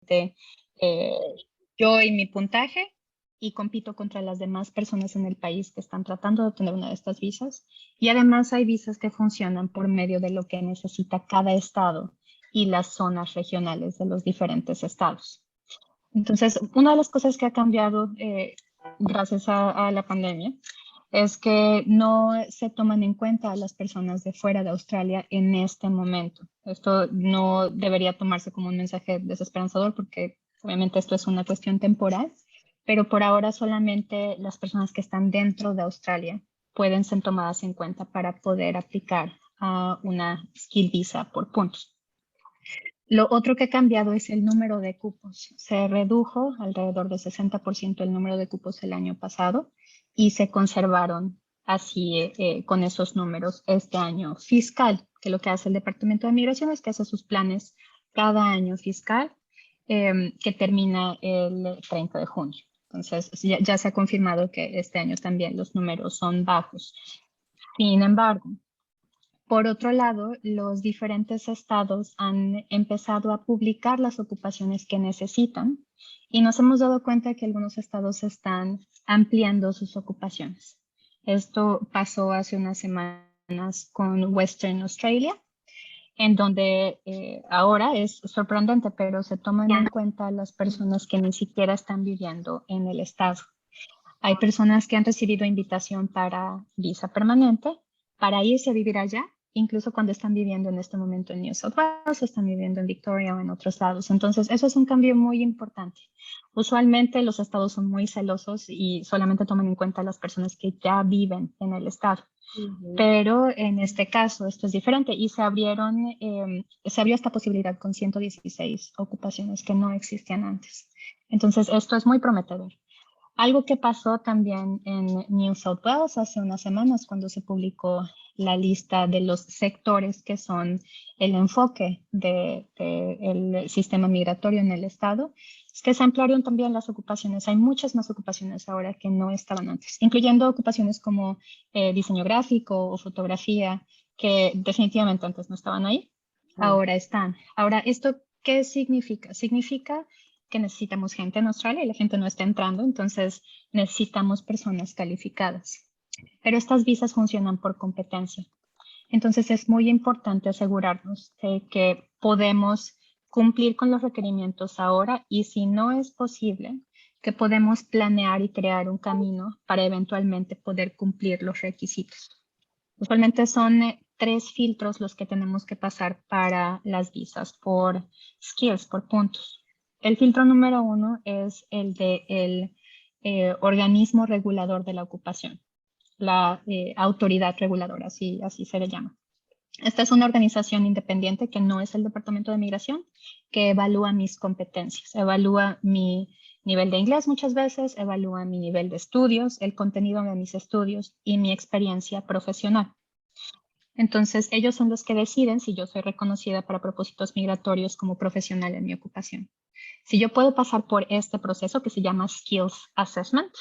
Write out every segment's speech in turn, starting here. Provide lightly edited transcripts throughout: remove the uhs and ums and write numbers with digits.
eh, yo y mi puntaje, y compito contra las demás personas en el país que están tratando de obtener una de estas visas. Y además hay visas que funcionan por medio de lo que necesita cada estado y las zonas regionales de los diferentes estados. Entonces, una de las cosas que ha cambiado gracias a la pandemia es que no se toman en cuenta a las personas de fuera de Australia en este momento. Esto no debería tomarse como un mensaje desesperanzador porque obviamente esto es una cuestión temporal, pero por ahora solamente las personas que están dentro de Australia pueden ser tomadas en cuenta para poder aplicar a una skill visa por puntos. Lo otro que ha cambiado es el número de cupos. Se redujo alrededor del 60% el número de cupos el año pasado y se conservaron así con esos números este año fiscal, que lo que hace el Departamento de Migración es que hace sus planes cada año fiscal que termina el 30 de junio. Entonces, ya se ha confirmado que este año también los números son bajos. Sin embargo, por otro lado, los diferentes estados han empezado a publicar las ocupaciones que necesitan y nos hemos dado cuenta que algunos estados están ampliando sus ocupaciones. Esto pasó hace unas semanas con Western Australia, en donde ahora es sorprendente, pero se toman en cuenta las personas que ni siquiera están viviendo en el estado. Hay personas que han recibido invitación para visa permanente para irse a vivir allá, incluso cuando están viviendo en este momento en New South Wales, están viviendo en Victoria o en otros lados. Entonces, eso es un cambio muy importante. Usualmente los estados son muy celosos y solamente toman en cuenta a las personas que ya viven en el estado. Pero en este caso esto es diferente y se abrió esta posibilidad con 116 ocupaciones que no existían antes. Entonces, esto es muy prometedor. Algo que pasó también en New South Wales hace unas semanas cuando se publicó la lista de los sectores que son el enfoque del sistema migratorio en el estado, es que se ampliaron también las ocupaciones. Hay muchas más ocupaciones ahora que no estaban antes, incluyendo ocupaciones como diseño gráfico o fotografía, que definitivamente antes no estaban ahí, ahora están. Ahora, ¿esto qué significa? Significa que necesitamos gente en Australia y la gente no está entrando, entonces necesitamos personas calificadas. Pero estas visas funcionan por competencia. Entonces es muy importante asegurarnos de que podemos cumplir con los requerimientos ahora y si no es posible, que podemos planear y crear un camino para eventualmente poder cumplir los requisitos. Usualmente son 3 filtros los que tenemos que pasar para las visas por skills, por puntos. El filtro número 1 es el del organismo regulador de la ocupación, la autoridad reguladora, así se le llama. Esta es una organización independiente que no es el Departamento de Migración, que evalúa mis competencias, evalúa mi nivel de inglés muchas veces, evalúa mi nivel de estudios, el contenido de mis estudios y mi experiencia profesional. Entonces, ellos son los que deciden si yo soy reconocida para propósitos migratorios como profesional en mi ocupación. Si yo puedo pasar por este proceso que se llama Skills Assessment,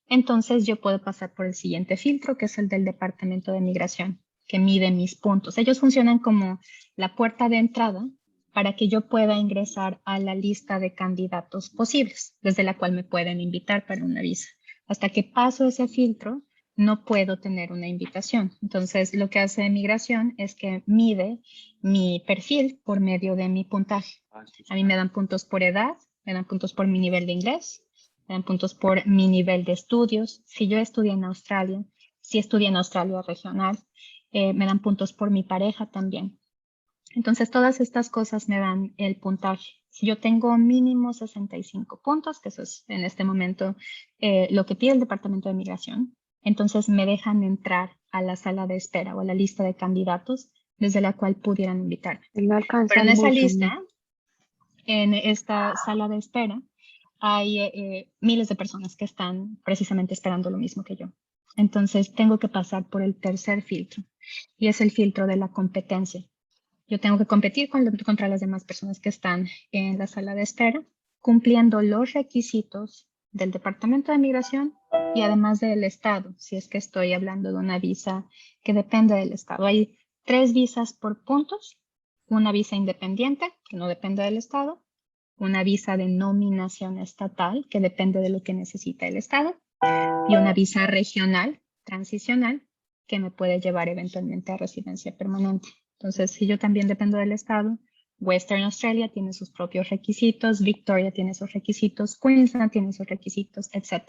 entonces yo puedo pasar por el siguiente filtro, que es el del Departamento de Migración, que mide mis puntos. Ellos funcionan como la puerta de entrada para que yo pueda ingresar a la lista de candidatos posibles, desde la cual me pueden invitar para una visa. Hasta que paso ese filtro, no puedo tener una invitación. Entonces, lo que hace Migración es que mide mi perfil por medio de mi puntaje. A mí me dan puntos por edad, me dan puntos por mi nivel de inglés, me dan puntos por mi nivel de estudios. Si yo estudié en Australia, si estudié en Australia regional, me dan puntos por mi pareja también. Entonces, todas estas cosas me dan el puntaje. Si yo tengo mínimo 65 puntos, que eso es en este momento lo que pide el Departamento de Migración, entonces me dejan entrar a la sala de espera o a la lista de candidatos desde la cual pudieran invitarme. No Pero en esa mucho, lista, en esta sala de espera, hay miles de personas que están precisamente esperando lo mismo que yo. Entonces tengo que pasar por el tercer filtro y es el filtro de la competencia. Yo tengo que competir contra las demás personas que están en la sala de espera, cumpliendo los requisitos del Departamento de Migración y además del Estado, si es que estoy hablando de una visa que depende del Estado. Hay 3 visas por puntos, una visa independiente, que no depende del Estado, una visa de nominación estatal, que depende de lo que necesita el estado, y una visa regional, transicional, que me puede llevar eventualmente a residencia permanente. Entonces, si yo también dependo del estado, Western Australia tiene sus propios requisitos, Victoria tiene sus requisitos, Queensland tiene sus requisitos, etc.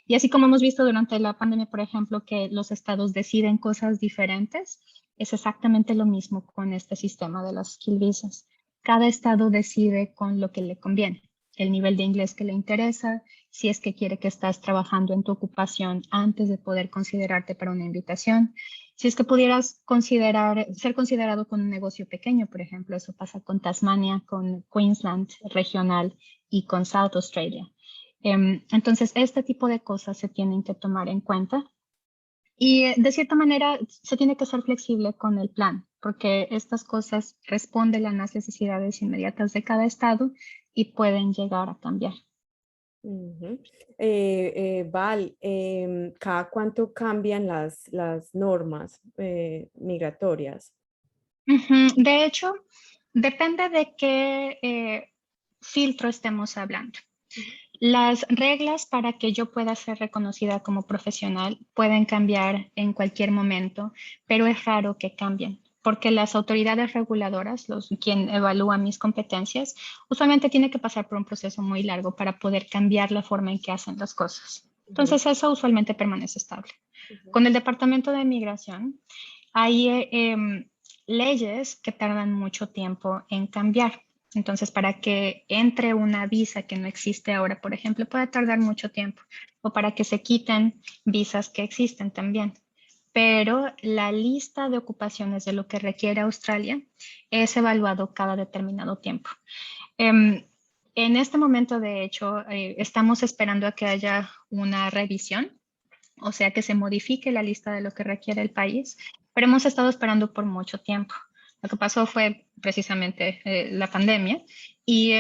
Y así como hemos visto durante la pandemia, por ejemplo, que los estados deciden cosas diferentes, es exactamente lo mismo con este sistema de las skill visas. Cada estado decide con lo que le conviene, el nivel de inglés que le interesa, si es que quiere que estás trabajando en tu ocupación antes de poder considerarte para una invitación. Si es que pudieras ser considerado con un negocio pequeño, por ejemplo, eso pasa con Tasmania, con Queensland regional y con South Australia. Entonces, este tipo de cosas se tienen que tomar en cuenta y de cierta manera se tiene que ser flexible con el plan, porque estas cosas responden a las necesidades inmediatas de cada estado y pueden llegar a cambiar. Ujú. Val, ¿cada cuánto cambian las normas migratorias? De hecho, depende de qué filtro estemos hablando. Las reglas para que yo pueda ser reconocida como profesional pueden cambiar en cualquier momento, pero es raro que cambien, porque las autoridades reguladoras, quien evalúa mis competencias, usualmente tiene que pasar por un proceso muy largo para poder cambiar la forma en que hacen las cosas. Ujú, Entonces, eso usualmente permanece estable. ujú, Con el Departamento de Migración, hay leyes que tardan mucho tiempo en cambiar. Entonces, para que entre una visa que no existe ahora, por ejemplo, puede tardar mucho tiempo, o para que se quiten visas que existen también. Pero la lista de ocupaciones de lo que requiere Australia es evaluado cada determinado tiempo. Em, en este momento, de hecho, estamos esperando a que haya una revisión, o sea, que se modifique la lista de lo que requiere el país, pero hemos estado esperando por mucho tiempo. Lo que pasó fue precisamente la pandemia y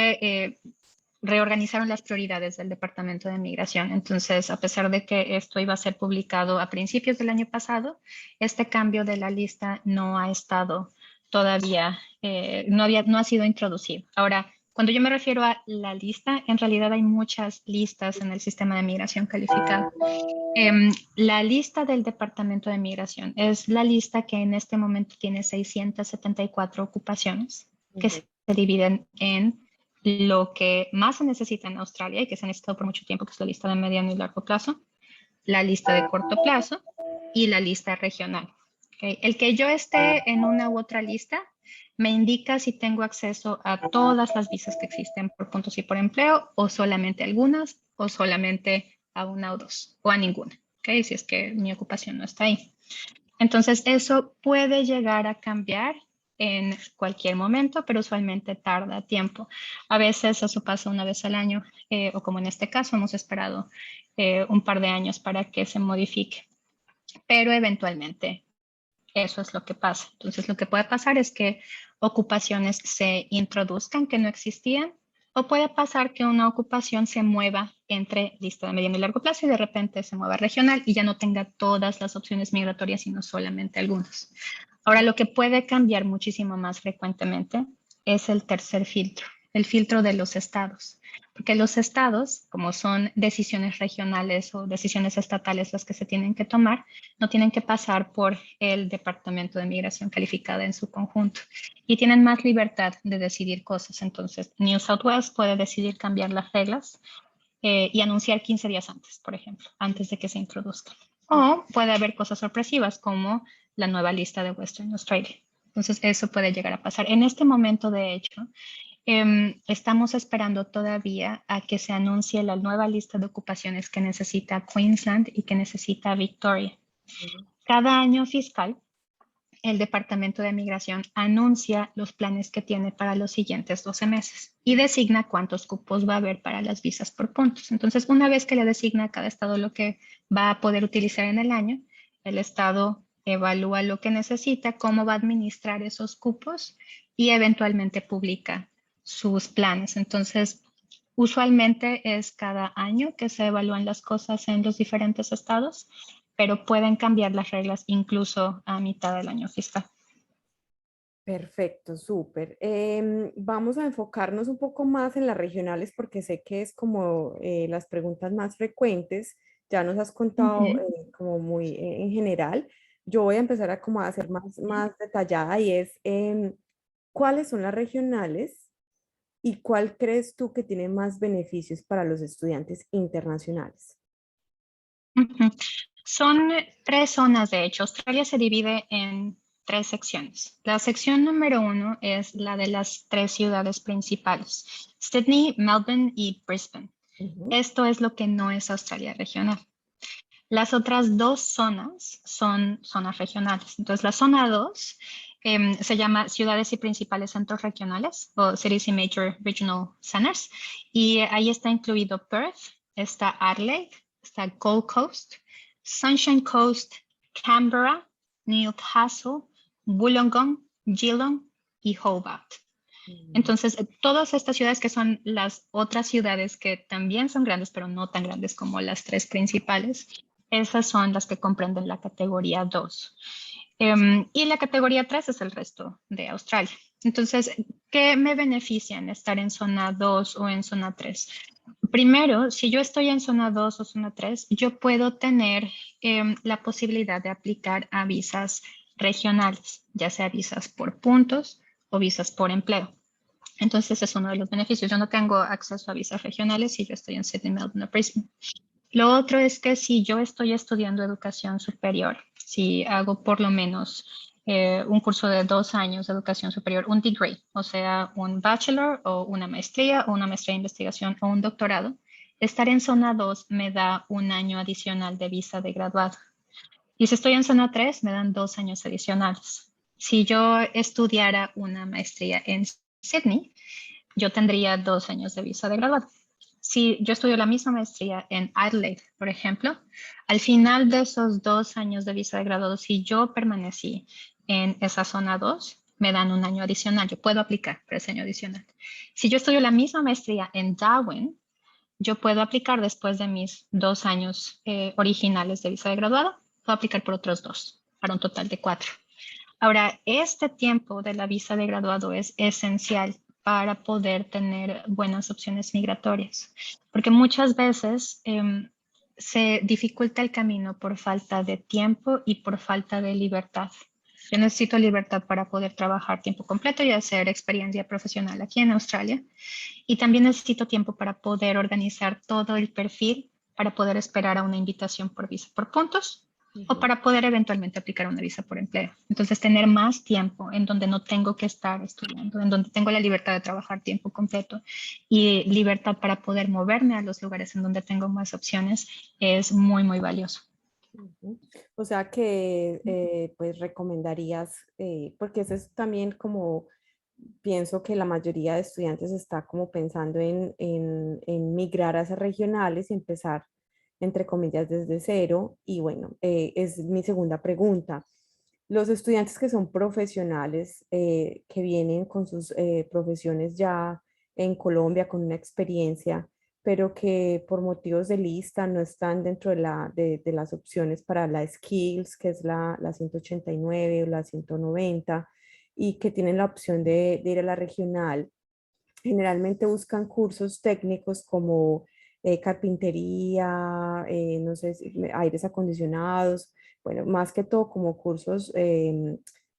reorganizaron las prioridades del Departamento de Migración. Entonces, a pesar de que esto iba a ser publicado a principios del año pasado, este cambio de la lista no ha estado todavía, no ha sido introducido. Ahora, cuando yo me refiero a la lista, en realidad hay muchas listas en el sistema de migración calificada. La lista del Departamento de Migración es la lista que en este momento tiene 674 ocupaciones que ujú. se dividen en lo que más se necesita en Australia y que se ha necesitado por mucho tiempo, que es la lista de mediano y largo plazo, la lista de corto plazo y la lista regional. ¿Okay? El que yo esté en una u otra lista me indica si tengo acceso a todas las visas que existen por puntos y por empleo, o solamente algunas, o solamente a una o dos, o a ninguna, ¿okay? Si es que mi ocupación no está ahí. Entonces, eso puede llegar a cambiar en cualquier momento, pero usualmente tarda tiempo. A veces eso pasa una vez al año, o como en este caso, hemos esperado un par de años para que se modifique, pero eventualmente eso es lo que pasa. Entonces, lo que puede pasar es que ocupaciones se introduzcan que no existían, o puede pasar que una ocupación se mueva entre lista de mediano y largo plazo y de repente se mueva regional y ya no tenga todas las opciones migratorias, sino solamente algunas. Ahora, lo que puede cambiar muchísimo más frecuentemente es el tercer filtro, el filtro de los estados. Porque los estados, como son decisiones regionales o decisiones estatales las que se tienen que tomar, no tienen que pasar por el Departamento de Migración Calificada en su conjunto y tienen más libertad de decidir cosas. Entonces, New South Wales puede decidir cambiar las reglas y anunciar 15 días antes, por ejemplo, antes de que se introduzcan. O puede haber cosas sorpresivas como la nueva lista de Western Australia. Entonces, eso puede llegar a pasar. En este momento, de hecho, estamos esperando todavía a que se anuncie la nueva lista de ocupaciones que necesita Queensland y que necesita Victoria. Cada año fiscal, el Departamento de Migración anuncia los planes que tiene para los siguientes 12 meses y designa cuántos cupos va a haber para las visas por puntos. Entonces, una vez que le designa a cada estado lo que va a poder utilizar en el año, el estado evalúa lo que necesita, cómo va a administrar esos cupos y eventualmente publica sus planes. Entonces, usualmente es cada año que se evalúan las cosas en los diferentes estados, pero pueden cambiar las reglas incluso a mitad del año fiscal. Perfecto, súper. Vamos a enfocarnos un poco más en las regionales porque sé que es como las preguntas más frecuentes. Ya nos has contado Ujú. como muy en general. Yo voy a empezar a como a hacer más detallada y es ¿cuáles son las regionales y cuál crees tú que tiene más beneficios para los estudiantes internacionales? Ujú. Son tres zonas, de hecho. Australia se divide en tres secciones. La sección número uno es la de las tres ciudades principales, Sydney, Melbourne y Brisbane. Ujú, Esto es lo que no es Australia regional. Las otras dos zonas son zonas regionales. Entonces, la zona 2 se llama Ciudades y Principales Centros Regionales o Cities and Major Regional Centers. Y ahí está incluido Perth, está Adelaide, está Gold Coast, Sunshine Coast, Canberra, Newcastle, Wollongong, Geelong y Hobart. ujú, Entonces, todas estas ciudades que son las otras ciudades que también son grandes, pero no tan grandes como las tres principales, esas son las que comprenden la categoría 2. Y la categoría 3 es el resto de Australia. Entonces, ¿qué me beneficia en estar en zona 2 o en zona 3? Primero, si yo estoy en zona 2 o zona 3, yo puedo tener la posibilidad de aplicar a visas regionales, ya sea visas por puntos o visas por empleo. Entonces es uno de los beneficios. Yo no tengo acceso a visas regionales si yo estoy en Sydney, Melbourne o Brisbane. Lo otro es que si yo estoy estudiando educación superior, si hago por lo menos un curso de 2 años de educación superior, un degree, o sea, un bachelor o una maestría o una maestría de investigación o un doctorado, estar en zona 2 me da un año adicional de visa de graduado. Y si estoy en zona 3 me dan 2 años adicionales. Si yo estudiara una maestría en Sydney, yo tendría 2 años de visa de graduado. Si yo estudio la misma maestría en Adelaide, por ejemplo, al final de esos 2 años de visa de graduado, si yo permanecí en esa zona 2, me dan un año adicional. Yo puedo aplicar por ese año adicional. Si yo estudio la misma maestría en Darwin, yo puedo aplicar después de mis 2 años originales de visa de graduado, puedo aplicar por otros 2, para un total de 4. Ahora, este tiempo de la visa de graduado es esencial para poder tener buenas opciones migratorias, porque muchas veces se dificulta el camino por falta de tiempo y por falta de libertad. Yo necesito libertad para poder trabajar tiempo completo y hacer experiencia profesional aquí en Australia. Y también necesito tiempo para poder organizar todo el perfil, para poder esperar a una invitación por visa por puntos o ujú. para poder eventualmente aplicar una visa por empleo. Entonces, tener más tiempo en donde no tengo que estar estudiando, en donde tengo la libertad de trabajar tiempo completo y libertad para poder moverme a los lugares en donde tengo más opciones es muy, muy valioso. Ujú. O sea que pues recomendarías, porque eso es también como, pienso que la mayoría de estudiantes está como pensando en migrar a esas regionales y empezar, entre comillas, desde cero. Y bueno, es mi segunda pregunta. Los estudiantes que son profesionales, que vienen con sus profesiones ya en Colombia con una experiencia, pero que por motivos de lista no están dentro de las opciones para la Skills, que es la 189 o la 190, y que tienen la opción de ir a la regional. Generalmente buscan cursos técnicos como carpintería, no sé, aires acondicionados, bueno, más que todo como cursos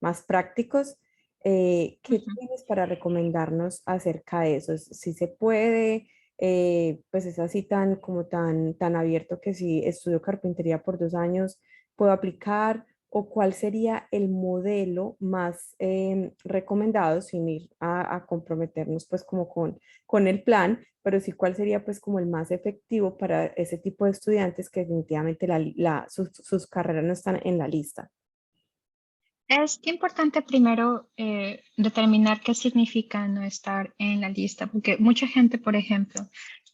más prácticos. ¿Qué Ujú. tienes para recomendarnos acerca de eso? Si se puede, pues es así tan abierto que si estudio carpintería por 2 años, puedo aplicar o cuál sería el modelo más recomendado sin ir a comprometernos pues como con el plan, pero sí cuál sería pues como el más efectivo para ese tipo de estudiantes que definitivamente sus carreras no están en la lista. Es importante primero determinar qué significa no estar en la lista, porque mucha gente, por ejemplo,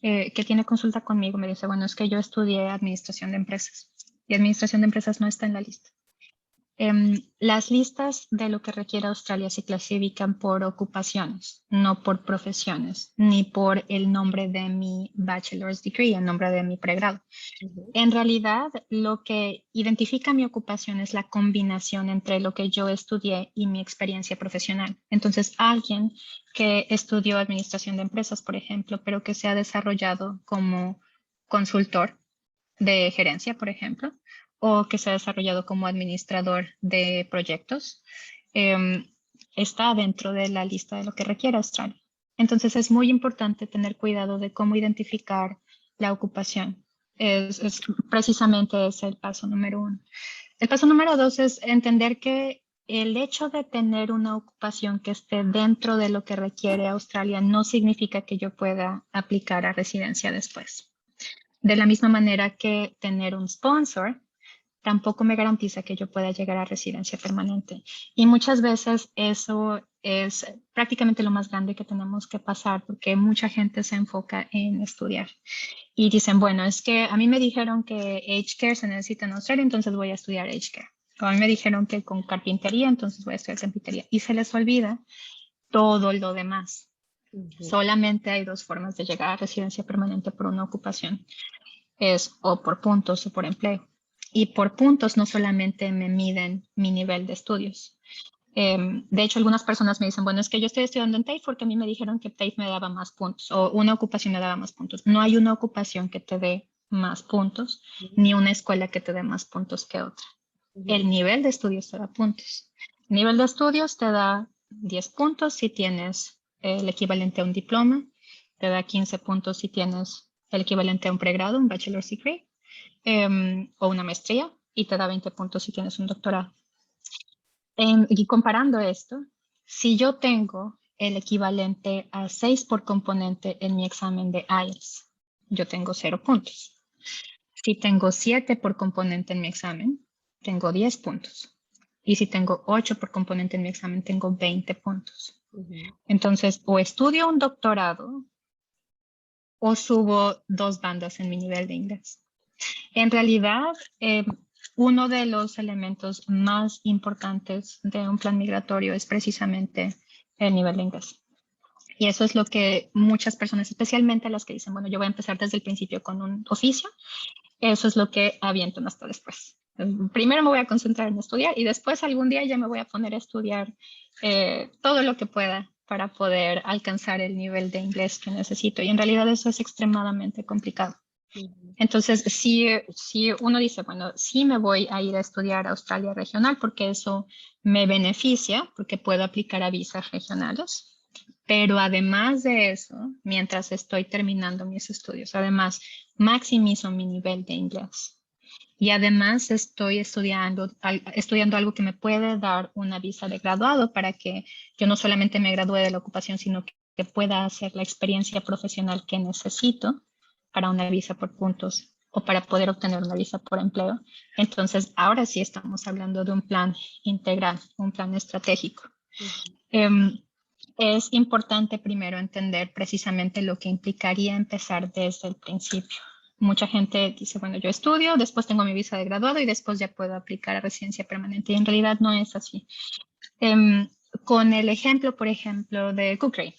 que tiene consulta conmigo me dice, bueno, es que yo estudié administración de empresas y administración de empresas no está en la lista. Las listas de lo que requiere Australia se clasifican por ocupaciones, no por profesiones, ni por el nombre de mi bachelor's degree, el nombre de mi pregrado. En realidad, lo que identifica mi ocupación es la combinación entre lo que yo estudié y mi experiencia profesional. Entonces, alguien que estudió administración de empresas, por ejemplo, pero que se ha desarrollado como consultor de gerencia, por ejemplo, o que se ha desarrollado como administrador de proyectos, está dentro de la lista de lo que requiere Australia. Entonces es muy importante tener cuidado de cómo identificar la ocupación. Es precisamente ese el paso número 1. El paso número 2 es entender que el hecho de tener una ocupación que esté dentro de lo que requiere Australia no significa que yo pueda aplicar a residencia después. De la misma manera que tener un sponsor tampoco me garantiza que yo pueda llegar a residencia permanente. Y muchas veces eso es prácticamente lo más grande que tenemos que pasar porque mucha gente se enfoca en estudiar. Y dicen, bueno, es que a mí me dijeron que Aged Care se necesita en Australia, entonces voy a estudiar Aged Care. O a mí me dijeron que con carpintería, entonces voy a estudiar carpintería. Y se les olvida todo lo demás. Solamente hay 2 formas de llegar a residencia permanente por una ocupación. Es o por puntos o por empleo. Y por puntos no solamente me miden mi nivel de estudios. De hecho, algunas personas me dicen, bueno, es que yo estoy estudiando en TAFE porque a mí me dijeron que TAFE me daba más puntos o una ocupación me daba más puntos. No hay una ocupación que te dé más puntos, ni una escuela que te dé más puntos que otra. El nivel de estudios te da puntos. El nivel de estudios te da 10 puntos si tienes el equivalente a un diploma, te da 15 puntos si tienes el equivalente a un pregrado, un bachelor's degree, o una maestría, y te da 20 puntos si tienes un doctorado. Y comparando esto, si yo tengo el equivalente a 6 por componente en mi examen de IELTS, yo tengo 0 puntos. Si tengo 7 por componente en mi examen, tengo 10 puntos. Y si tengo 8 por componente en mi examen, tengo 20 puntos. Entonces, o estudio un doctorado o subo 2 bandas en mi nivel de inglés. En realidad, uno de los elementos más importantes de un plan migratorio es precisamente el nivel de inglés. Y eso es lo que muchas personas, especialmente las que dicen, bueno, yo voy a empezar desde el principio con un oficio, eso es lo que avientan hasta después. Primero me voy a concentrar en estudiar y después algún día ya me voy a poner a estudiar todo lo que pueda para poder alcanzar el nivel de inglés que necesito. Y en realidad eso es extremadamente complicado. Entonces, si uno dice, bueno, sí me voy a ir a estudiar a Australia regional porque eso me beneficia, porque puedo aplicar a visas regionales, pero además de eso, mientras estoy terminando mis estudios, además maximizo mi nivel de inglés y además estoy estudiando algo que me puede dar una visa de graduado para que yo no solamente me gradúe de la ocupación, sino que pueda hacer la experiencia profesional que necesito para una visa por puntos o para poder obtener una visa por empleo. Entonces, ahora sí estamos hablando de un plan integral, un plan estratégico. Es importante primero entender precisamente lo que implicaría empezar desde el principio. Mucha gente dice, bueno, yo estudio, después tengo mi visa de graduado y después ya puedo aplicar a residencia permanente. Y en realidad no es así. Con el ejemplo, por ejemplo, de Cookery.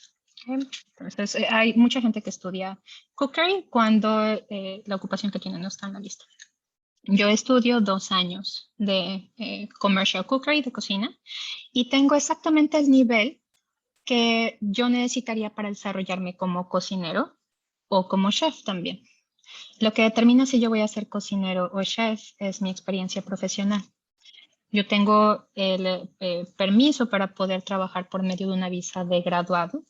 Entonces, hay mucha gente que estudia Cookery cuando la ocupación que tiene no está en la lista. Yo estudio 2 años de Commercial Cookery, de cocina, y tengo exactamente el nivel que yo necesitaría para desarrollarme como cocinero o como chef también. Lo que determina si yo voy a ser cocinero o chef es mi experiencia profesional. Yo tengo el permiso para poder trabajar por medio de una visa de graduado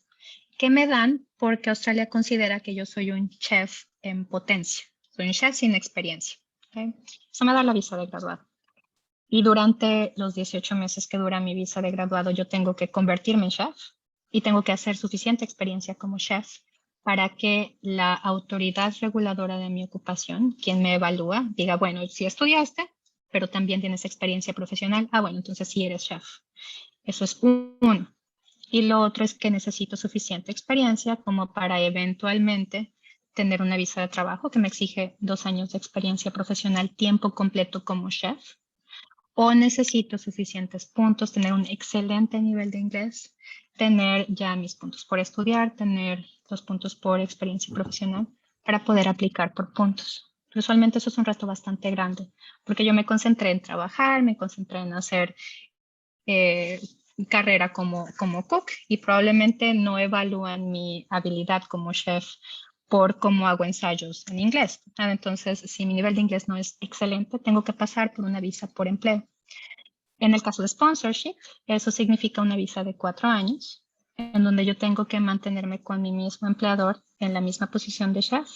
que me dan porque Australia considera que yo soy un chef en potencia. Soy un chef sin experiencia. ¿Okay? Eso me da la visa de graduado. Y durante los 18 meses que dura mi visa de graduado, yo tengo que convertirme en chef y tengo que hacer suficiente experiencia como chef para que la autoridad reguladora de mi ocupación, quien me evalúa, diga, bueno, si estudiaste, pero también tienes experiencia profesional, bueno, entonces sí eres chef. Eso es uno. Y lo otro es que necesito suficiente experiencia como para eventualmente tener una visa de trabajo que me exige 2 años de experiencia profesional tiempo completo como chef o necesito suficientes puntos, tener un excelente nivel de inglés, tener ya mis puntos por estudiar, tener los puntos por experiencia profesional para poder aplicar por puntos. Usualmente eso es un reto bastante grande, porque yo me concentré en trabajar, me concentré en hacer carrera como cook y probablemente no evalúan mi habilidad como chef por cómo hago ensayos en inglés. Entonces, si mi nivel de inglés no es excelente, tengo que pasar por una visa por empleo. En el caso de sponsorship, eso significa una visa de 4 años, en donde yo tengo que mantenerme con mi mismo empleador en la misma posición de chef,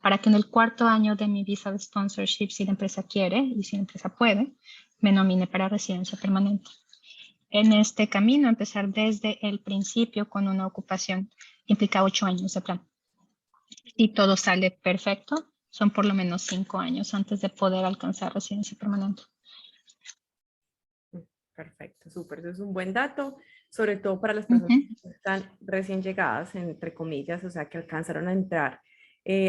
para que en el 4.º año de mi visa de sponsorship, si la empresa quiere y si la empresa puede, me nomine para residencia permanente. En este camino, empezar desde el principio con una ocupación implica 8 años de plan. Si todo sale perfecto, son por lo menos 5 años antes de poder alcanzar residencia permanente. Perfecto, súper. Eso es un buen dato, sobre todo para las personas que están recién llegadas, entre comillas, o sea, que alcanzaron a entrar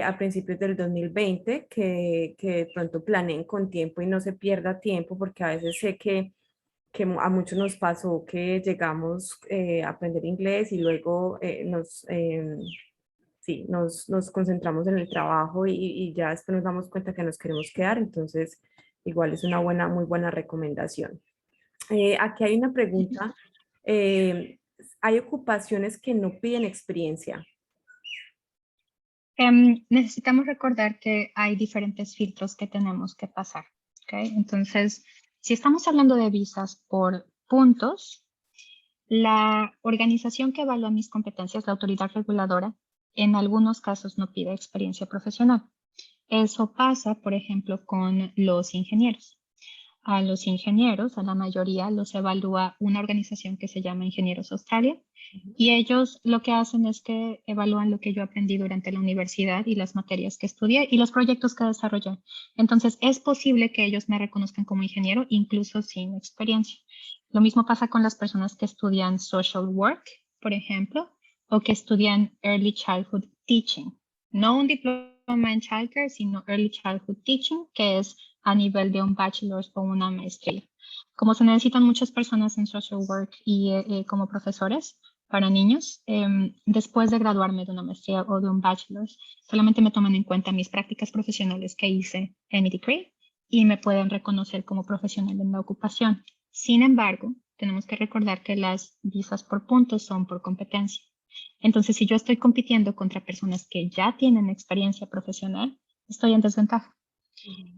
a principios del 2020, que de pronto planeen con tiempo y no se pierda tiempo, porque a veces sé que a muchos nos pasó que llegamos a aprender inglés y luego nos concentramos en el trabajo y ya después nos damos cuenta que nos queremos quedar, entonces igual es una muy buena recomendación. Aquí hay una pregunta. ¿Hay ocupaciones que no piden experiencia? Necesitamos recordar que hay diferentes filtros que tenemos que pasar. ¿Okay? Entonces, si estamos hablando de visas por puntos, la organización que evalúa mis competencias, la autoridad reguladora, en algunos casos no pide experiencia profesional. Eso pasa, por ejemplo, con los ingenieros. A los ingenieros, a la mayoría, los evalúa una organización que se llama Ingenieros Australia, y ellos lo que hacen es que evalúan lo que yo aprendí durante la universidad y las materias que estudié y los proyectos que desarrollé. Entonces, es posible que ellos me reconozcan como ingeniero incluso sin experiencia. Lo mismo pasa con las personas que estudian social work, por ejemplo, o que estudian early childhood teaching. No un diploma en childcare, sino early childhood teaching, que es a nivel de un bachelor o una maestría. Como se necesitan muchas personas en social work y como profesores para niños, después de graduarme de una maestría o de un bachelor, solamente me toman en cuenta mis prácticas profesionales que hice en mi degree y me pueden reconocer como profesional en la ocupación. Sin embargo, tenemos que recordar que las visas por puntos son por competencia. Entonces, si yo estoy compitiendo contra personas que ya tienen experiencia profesional, estoy en desventaja.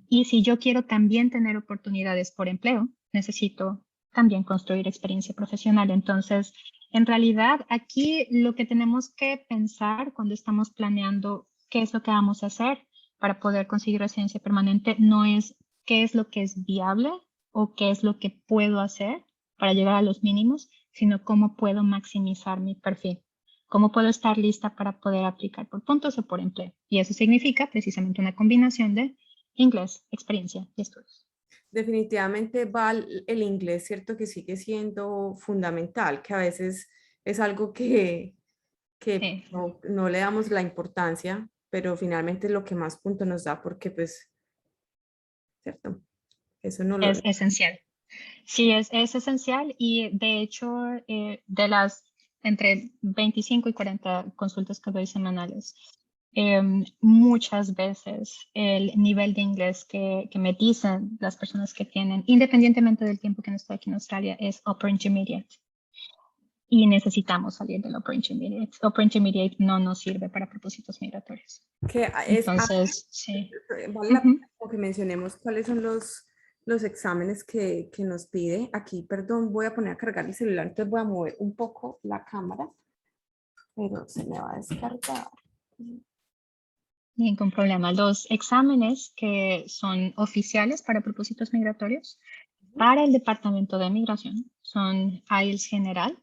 Y si yo quiero también tener oportunidades por empleo, necesito también construir experiencia profesional. Entonces, en realidad, aquí lo que tenemos que pensar cuando estamos planeando qué es lo que vamos a hacer para poder conseguir residencia permanente no es qué es lo que es viable o qué es lo que puedo hacer para llegar a los mínimos, sino cómo puedo maximizar mi perfil. ¿Cómo puedo estar lista para poder aplicar por puntos o por empleo? Y eso significa precisamente una combinación de inglés, experiencia y estudios. Definitivamente va el inglés, ¿cierto? Que sigue siendo fundamental, que a veces es algo que Sí. no le damos la importancia, pero finalmente es lo que más punto nos da porque pues, ¿cierto? Eso no lo... Es esencial. Sí, es esencial y de hecho de las entre 25 y 40 consultas que doy semanales, muchas veces el nivel de inglés que me dicen las personas que tienen, independientemente del tiempo que no estoy aquí en Australia, es Upper Intermediate. Y necesitamos salir del Upper Intermediate. Upper Intermediate no nos sirve para propósitos migratorios. Que es, Entonces, sí. vale la pena que mencionemos cuáles son los exámenes que nos pide. Aquí, perdón, voy a poner a cargar el celular, entonces voy a mover un poco la cámara, pero se me va a descargar. Ningún problema. Los exámenes que son oficiales para propósitos migratorios para el Departamento de Migración son IELTS General,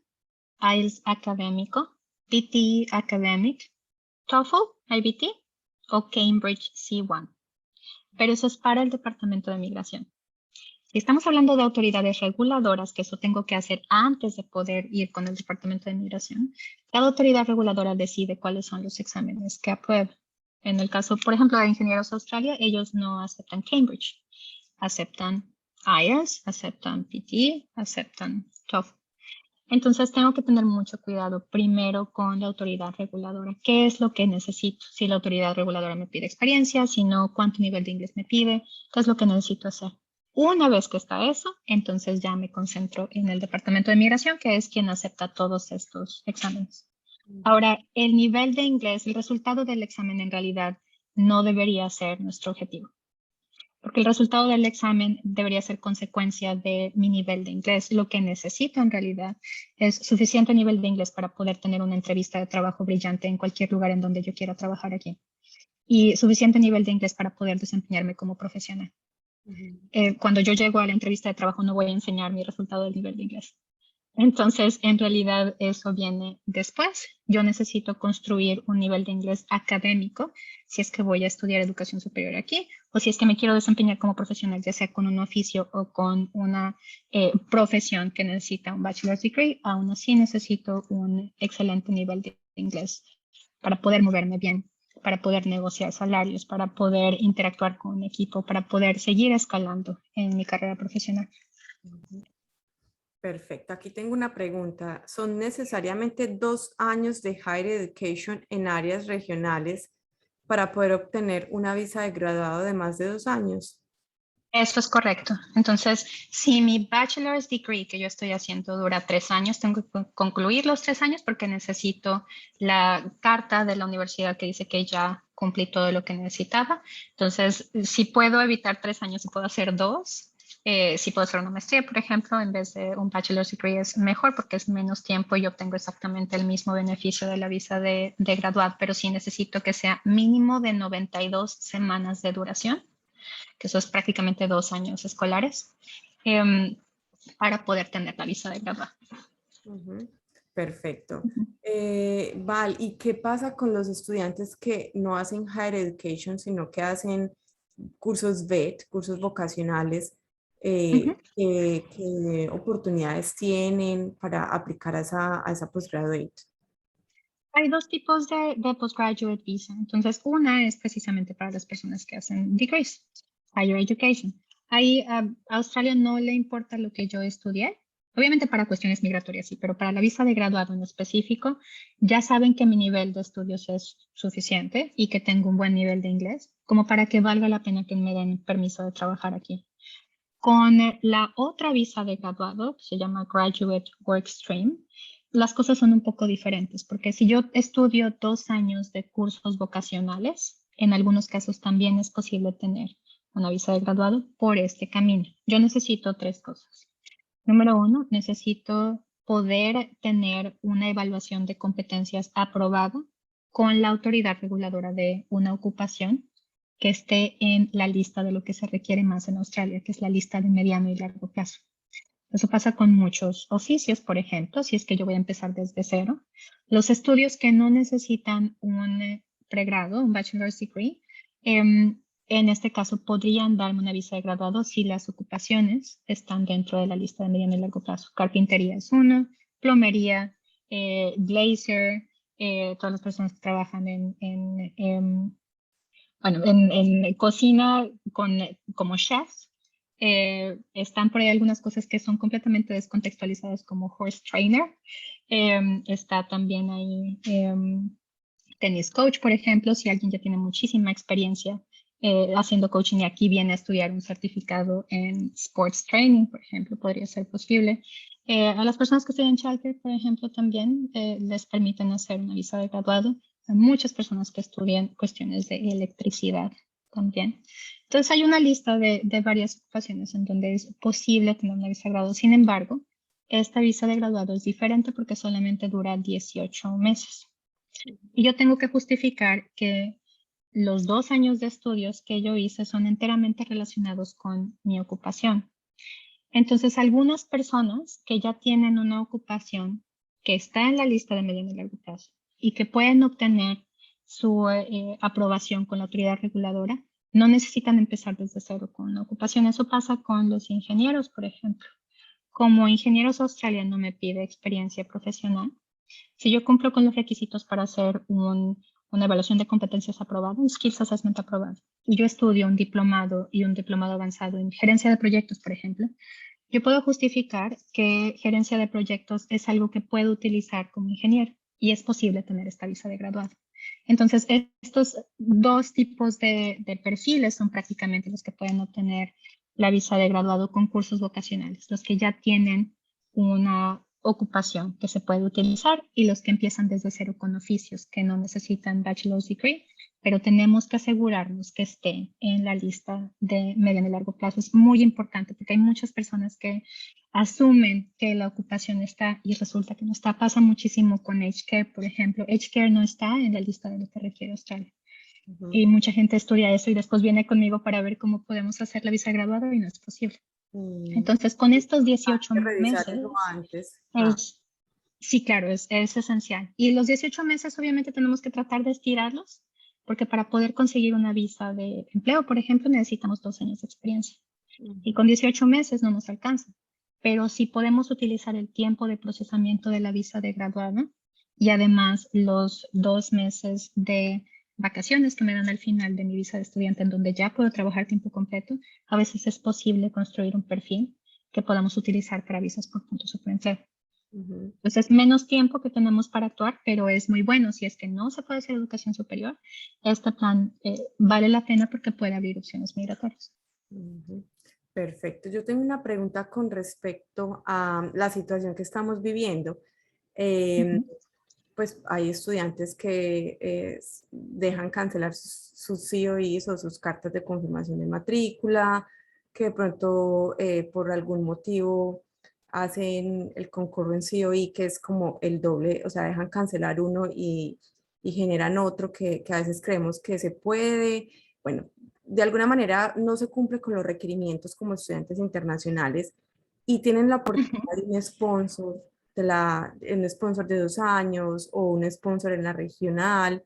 IELTS Académico, PTE Academic, TOEFL, IBT o Cambridge C1. Pero eso es para el Departamento de Migración. Si estamos hablando de autoridades reguladoras, que eso tengo que hacer antes de poder ir con el Departamento de Migración, cada autoridad reguladora decide cuáles son los exámenes que aprueba. En el caso, por ejemplo, de Ingenieros Australia, ellos no aceptan Cambridge, aceptan IELTS, aceptan PT, aceptan TOEFL. Entonces tengo que tener mucho cuidado primero con la autoridad reguladora. ¿Qué es lo que necesito? Si la autoridad reguladora me pide experiencia, si no, cuánto nivel de inglés me pide, qué es lo que necesito hacer. Una vez que está eso, entonces ya me concentro en el Departamento de Migración, que es quien acepta todos estos exámenes. Ahora, el nivel de inglés, el resultado del examen en realidad no debería ser nuestro objetivo, porque el resultado del examen debería ser consecuencia de mi nivel de inglés. Lo que necesito en realidad es suficiente nivel de inglés para poder tener una entrevista de trabajo brillante en cualquier lugar en donde yo quiera trabajar aquí, y suficiente nivel de inglés para poder desempeñarme como profesional. Cuando yo llego a la entrevista de trabajo no voy a enseñar mi resultado del nivel de inglés. Entonces, en realidad, eso viene después. Yo necesito construir un nivel de inglés académico si es que voy a estudiar educación superior aquí, o si es que me quiero desempeñar como profesional, ya sea con un oficio o con una profesión que necesita un bachelor's degree. Aún así necesito un excelente nivel de inglés para poder moverme bien, para poder negociar salarios, para poder interactuar con un equipo, para poder seguir escalando en mi carrera profesional. Perfecto. Aquí tengo una pregunta. ¿Son necesariamente 2 años de Higher Education en áreas regionales para poder obtener una visa de graduado de más de 2 años? Eso es correcto. Entonces, si mi bachelor's degree que yo estoy haciendo dura 3 años, tengo que concluir los 3 años porque necesito la carta de la universidad que dice que ya cumplí todo lo que necesitaba. Entonces, si puedo evitar 3 años y puedo hacer dos, si puedo hacer una maestría, por ejemplo, en vez de un bachelor's degree es mejor porque es menos tiempo y obtengo exactamente el mismo beneficio de la visa de graduado, pero sí necesito que sea mínimo de 92 semanas de duración, que eso es prácticamente 2 años escolares, para poder tener la visa de graduado. Perfecto. Val, ¿y qué pasa con los estudiantes que no hacen Higher Education, sino que hacen cursos VET, cursos vocacionales? ¿Qué oportunidades tienen para aplicar a esa postgraduate? Hay dos tipos de postgraduate visa. Entonces, una es precisamente para las personas que hacen degrees, higher education. Ahí a Australia no le importa lo que yo estudié. Obviamente para cuestiones migratorias sí, pero para la visa de graduado en específico, ya saben que mi nivel de estudios es suficiente y que tengo un buen nivel de inglés, como para que valga la pena que me den permiso de trabajar aquí. Con la otra visa de graduado, que se llama Graduate Work Stream, las cosas son un poco diferentes, porque si yo estudio 2 años de cursos vocacionales, en algunos casos también es posible tener una visa de graduado por este camino. Yo necesito tres cosas. Número uno, necesito poder tener una evaluación de competencias aprobada con la autoridad reguladora de una ocupación que esté en la lista de lo que se requiere más en Australia, que es la lista de mediano y largo plazo. Eso pasa con muchos oficios, por ejemplo, si es que yo voy a empezar desde cero. Los estudios que no necesitan un pregrado, un bachelor's degree, en este caso podrían darme una visa de graduado si las ocupaciones están dentro de la lista de mediano y largo plazo. Carpintería es una, plomería, glazer, todas las personas que trabajan en cocina como chefs. Están por ahí algunas cosas que son completamente descontextualizadas como horse trainer. Está también ahí tenis coach, por ejemplo, si alguien ya tiene muchísima experiencia haciendo coaching y aquí viene a estudiar un certificado en sports training, por ejemplo, podría ser posible. A las personas que estudian childcare, por ejemplo, también les permiten hacer una visa de graduado. Hay muchas personas que estudian cuestiones de electricidad también. Entonces hay una lista de varias ocupaciones en donde es posible tener una visa de graduado. Sin embargo, esta visa de graduado es diferente porque solamente dura 18 meses. Y yo tengo que justificar que los 2 años de estudios que yo hice son enteramente relacionados con mi ocupación. Entonces, algunas personas que ya tienen una ocupación que está en la lista de mediano y largo plazo y que pueden obtener su aprobación con la autoridad reguladora, no necesitan empezar desde cero con una ocupación. Eso pasa con los ingenieros, por ejemplo. Como ingenieros australianos me pide experiencia profesional. Si yo cumplo con los requisitos para hacer un una evaluación de competencias aprobada, un Skills Assessment aprobado, y yo estudio un diplomado y un diplomado avanzado en gerencia de proyectos, por ejemplo, yo puedo justificar que gerencia de proyectos es algo que puedo utilizar como ingeniero y es posible tener esta visa de graduado. Entonces, estos dos tipos de perfiles son prácticamente los que pueden obtener la visa de graduado con cursos vocacionales, los que ya tienen una ocupación que se puede utilizar y los que empiezan desde cero con oficios que no necesitan bachelor's degree, pero tenemos que asegurarnos que esté en la lista de mediano y largo plazo. Es muy importante porque hay muchas personas que asumen que la ocupación está y resulta que no está. Pasa muchísimo con Aged Care, por ejemplo. Aged Care no está en la lista de lo que requiere Australia. Y mucha gente estudia eso y después viene conmigo para ver cómo podemos hacer la visa graduada y no es posible. Entonces, con estos 18 Hay que revisar meses, eso antes. sí, claro, es esencial. Y los 18 meses obviamente tenemos que tratar de estirarlos, porque para poder conseguir una visa de empleo, por ejemplo, necesitamos 2 años de experiencia. Y con 18 meses no nos alcanza. Pero si podemos utilizar el tiempo de procesamiento de la visa de graduado y además los 2 meses de vacaciones que me dan al final de mi visa de estudiante en donde ya puedo trabajar tiempo completo, a veces es posible construir un perfil que podamos utilizar para visas por puntos o por empleo. Entonces, menos tiempo que tenemos para actuar, pero es muy bueno. Si es que no se puede hacer educación superior, este plan vale la pena porque puede abrir opciones migratorias. Perfecto. Yo tengo una pregunta con respecto a la situación que estamos viviendo. Pues hay estudiantes que dejan cancelar sus COIs o sus cartas de confirmación de matrícula, que de pronto por algún motivo hacen el concurso en COI, que es como el doble, o sea, dejan cancelar uno y generan otro que a veces creemos que se puede. Bueno, de alguna manera no se cumple con los requerimientos como estudiantes internacionales y tienen la oportunidad de un sponsor un sponsor de 2 años o un sponsor en la regional.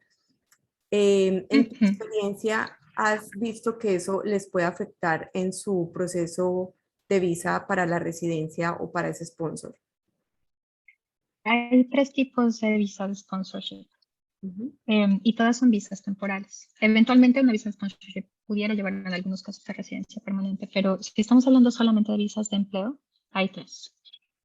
En tu experiencia, ¿has visto que eso les puede afectar en su proceso de visa para la residencia o para ese sponsor? Hay 3 tipos de visa de sponsorship y todas son visas temporales. Eventualmente una visa de sponsorship pudiera llevar en algunos casos a residencia permanente, pero si estamos hablando solamente de visas de empleo, hay 3.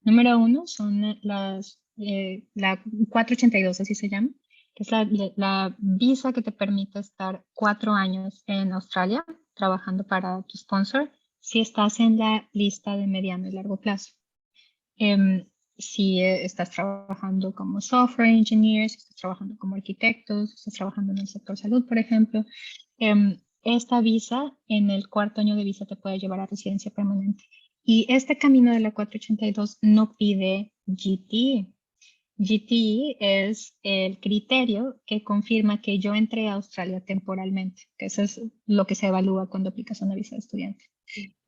Número 1 son la 482, así se llama, que es la visa que te permite estar 4 años en Australia trabajando para tu sponsor si estás en la lista de mediano y largo plazo. Si estás trabajando como software engineer, si estás trabajando como arquitecto, si estás trabajando en el sector salud, por ejemplo, esta visa en el 4º año de visa te puede llevar a residencia permanente. Y este camino de la 482 no pide GTE. GTE es el criterio que confirma que yo entré a Australia temporalmente, que eso es lo que se evalúa cuando aplicas una visa de estudiante.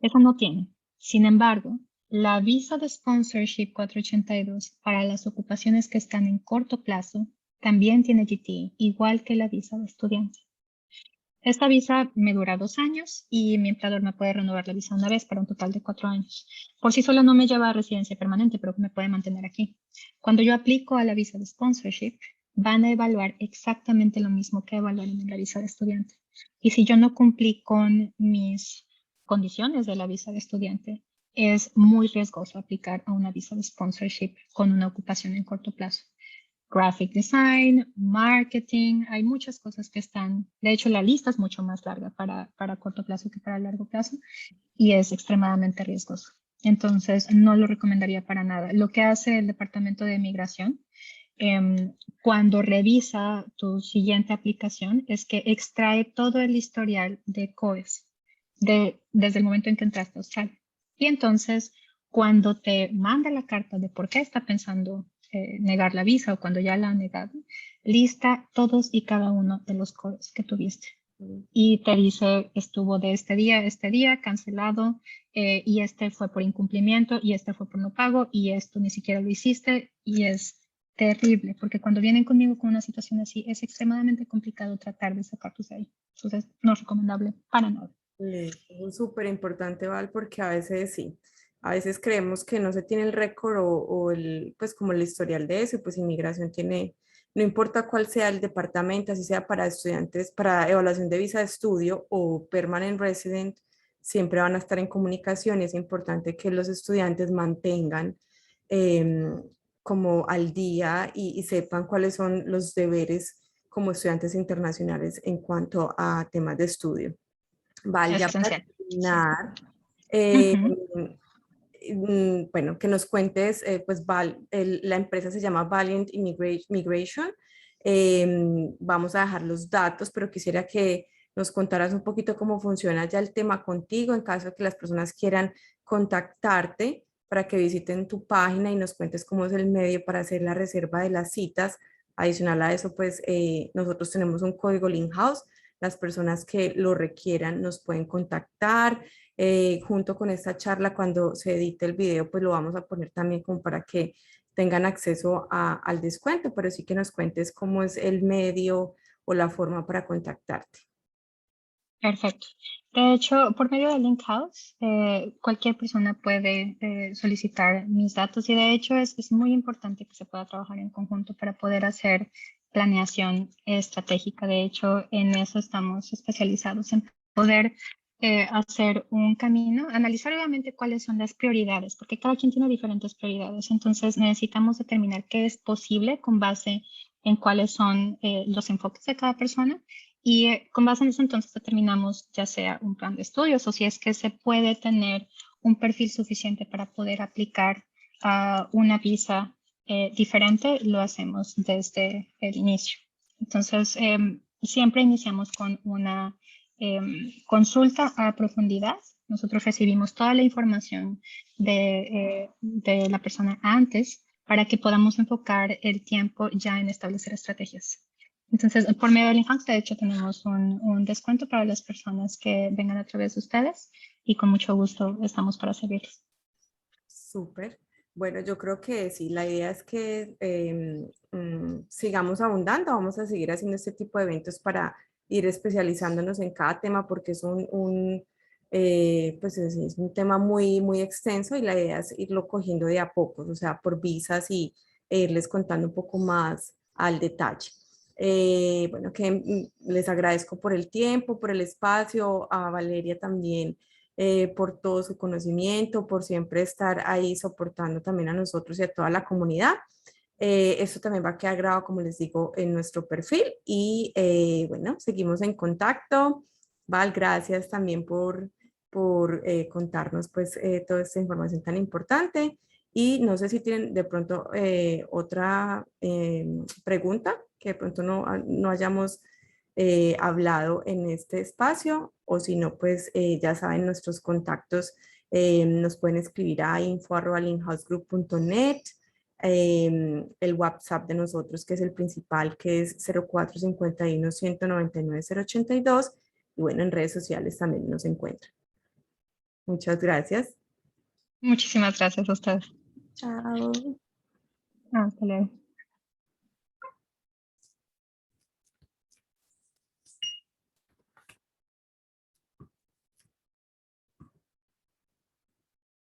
Eso no tiene. Sin embargo, la visa de sponsorship 482 para las ocupaciones que están en corto plazo también tiene GTE, igual que la visa de estudiante. Esta visa me dura 2 años y mi empleador me puede renovar la visa una vez para un total de 4 años. Por sí sola no me lleva a residencia permanente, pero me puede mantener aquí. Cuando yo aplico a la visa de sponsorship, van a evaluar exactamente lo mismo que evaluaron en la visa de estudiante. Y si yo no cumplí con mis condiciones de la visa de estudiante, es muy riesgoso aplicar a una visa de sponsorship con una ocupación en corto plazo. Graphic design, marketing, hay muchas cosas que están, de hecho la lista es mucho más larga para corto plazo que para largo plazo y es extremadamente riesgoso. Entonces no lo recomendaría para nada. Lo que hace el Departamento de Migración cuando revisa tu siguiente aplicación es que extrae todo el historial de COES desde el momento en que entraste a Australia. Y entonces, cuando te manda la carta de por qué está pensando negar la visa o cuando ya la ha negado, lista todos y cada uno de los COES que tuviste. Y te dice, estuvo de este día a este día, cancelado, y este fue por incumplimiento, y este fue por no pago, y esto ni siquiera lo hiciste, y es terrible, porque cuando vienen conmigo con una situación así, es extremadamente complicado tratar de sacarlos de ahí. Entonces, no es recomendable para nada. Es súper importante, Val, porque a veces sí, a veces creemos que no se tiene el récord o el, pues como el historial de eso, y pues inmigración tiene no importa cuál sea el departamento, así sea para estudiantes, para evaluación de visa de estudio o permanent resident, siempre van a estar en comunicación y es importante que los estudiantes mantengan em, como al día y sepan cuáles son los deberes como estudiantes internacionales en cuanto a temas de estudio. Vale, Es ya para esencial. Sí. terminar, eh, Ujú. bueno, que nos cuentes, pues la empresa se llama Valiant Migration. Vamos a dejar los datos, pero quisiera que nos contaras un poquito cómo funciona ya el tema contigo en caso de que las personas quieran contactarte para que visiten tu página y nos cuentes cómo es el medio para hacer la reserva de las citas. Adicional a eso, pues nosotros tenemos un código Link House. Las personas que lo requieran nos pueden contactar. Junto con esta charla, cuando se edite el video, pues lo vamos a poner también como para que tengan acceso al descuento, pero sí que nos cuentes cómo es el medio o la forma para contactarte. Perfecto. De hecho, por medio de Link House, cualquier persona puede solicitar mis datos y de hecho es muy importante que se pueda trabajar en conjunto para poder hacer planeación estratégica. De hecho, en eso estamos especializados, en poder hacer un camino, analizar obviamente cuáles son las prioridades, porque cada quien tiene diferentes prioridades. Entonces, necesitamos determinar qué es posible con base en cuáles son los enfoques de cada persona y con base en eso entonces determinamos ya sea un plan de estudios o si es que se puede tener un perfil suficiente para poder aplicar a una visa diferente, lo hacemos desde el inicio. Entonces, siempre iniciamos con una consulta a profundidad. Nosotros recibimos toda la información de la persona antes para que podamos enfocar el tiempo ya en establecer estrategias. Entonces, por medio del Infax, de hecho, tenemos un descuento para las personas que vengan a través de ustedes y con mucho gusto estamos para servirles. Súper. Bueno, yo creo que sí, la idea es que sigamos abundando, vamos a seguir haciendo este tipo de eventos para ir especializándonos en cada tema porque es pues es un tema muy, muy extenso y la idea es irlo cogiendo de a pocos, o sea, por visas e irles contando un poco más al detalle. Bueno, que les agradezco por el tiempo, por el espacio, a Valeria también por todo su conocimiento, por siempre estar ahí soportando también a nosotros y a toda la comunidad. Esto también va a quedar grabado, como les digo, en nuestro perfil y bueno, seguimos en contacto. Val, gracias también por contarnos pues toda esta información tan importante y no sé si tienen de pronto otra pregunta que de pronto no hayamos hablado en este espacio o si no, pues ya saben nuestros contactos, nos pueden escribir a info@linhousegroup.net, el WhatsApp de nosotros que es el principal que es 0451-199-082 y bueno, en redes sociales también nos encuentran. Muchas gracias. Muchísimas gracias a ustedes. Chao. Hasta luego.